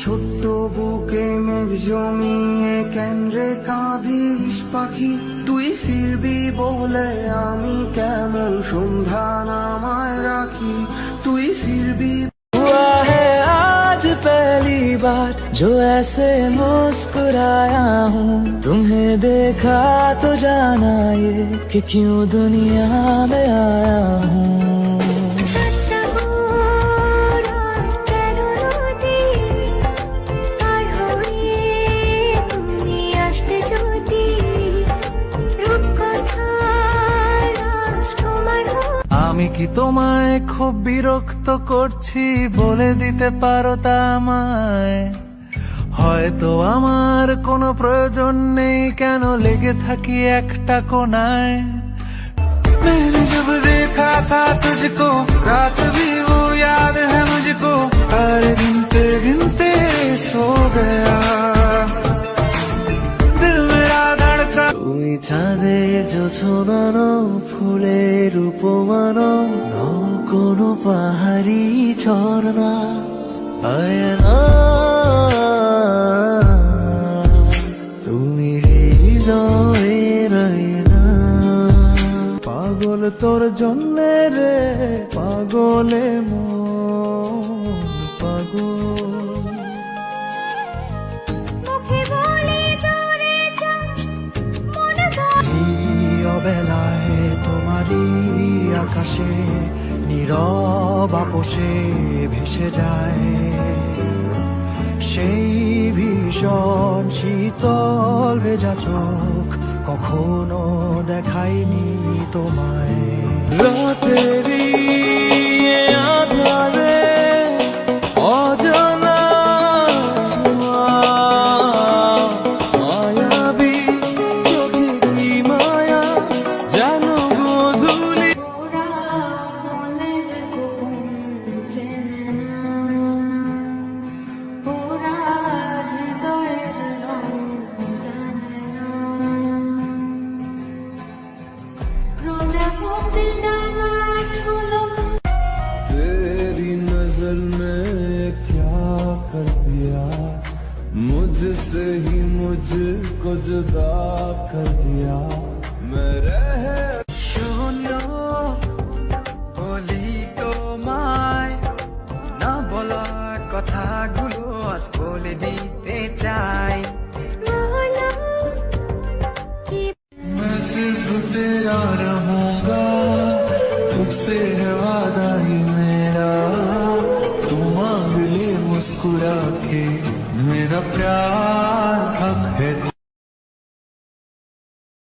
ছোট্ট বুকে মেঘ জমিয়ে কেন রে কাঁদিস পাখি, তুই ফিরবি বলে আমি কেমন সন্ধ্যা নামায় রাখি, তুই ফিরবি। हुआ है आज पहली बार जो ऐसे मुस्कुराया हूँ, तुम्हें देखा तो जाना ये कि क्यों दुनिया में आया हूँ। আমি কি তোমায় খুব বিরক্ত করছি বলে দিতে পারো তা আমায়? হয়তো আমার কোনো প্রয়োজন নেই, কেন লেগে থাকি একটা কোনায়। मैंने जब देखा था तुझको रात भी वो याद है मुझको, और गिनते गिनते सो गया दिल मेरा धड़का। তুমি চাঁদের জোছনানো ফুলের উপমানো, নও কোনো পাহাড়ি ঝর্ণা আয়না, তুমি হৃদয়ে রয়না। পাগল তোর জন্যে রে পাগলে মন পাগল। অবেলায় তোমারই আকাশে নীরব আপোষে ভেসে যায় সেই ভীষণ শীতল ভেজা চোখ, কখনো দেখাইনি তোমায়। রাতেরই আধারে অজানা ছোঁয়া, মায়াবী চোখে কি মায়া যেন গোধূলি। तेरी नजर ने क्या कर दिया, मुझसे ही मुझको जुदा कर दिया। मैं रह শোনো বলি তোমায়, না বলা কথাগুলো আজ বলে দিতে চাই। मैं सिर्फ तेरा रहूंगा, तुझसे है वादा ही मेरा, तू मांग ले मुस्कुरा के, मेरा प्यार हक है।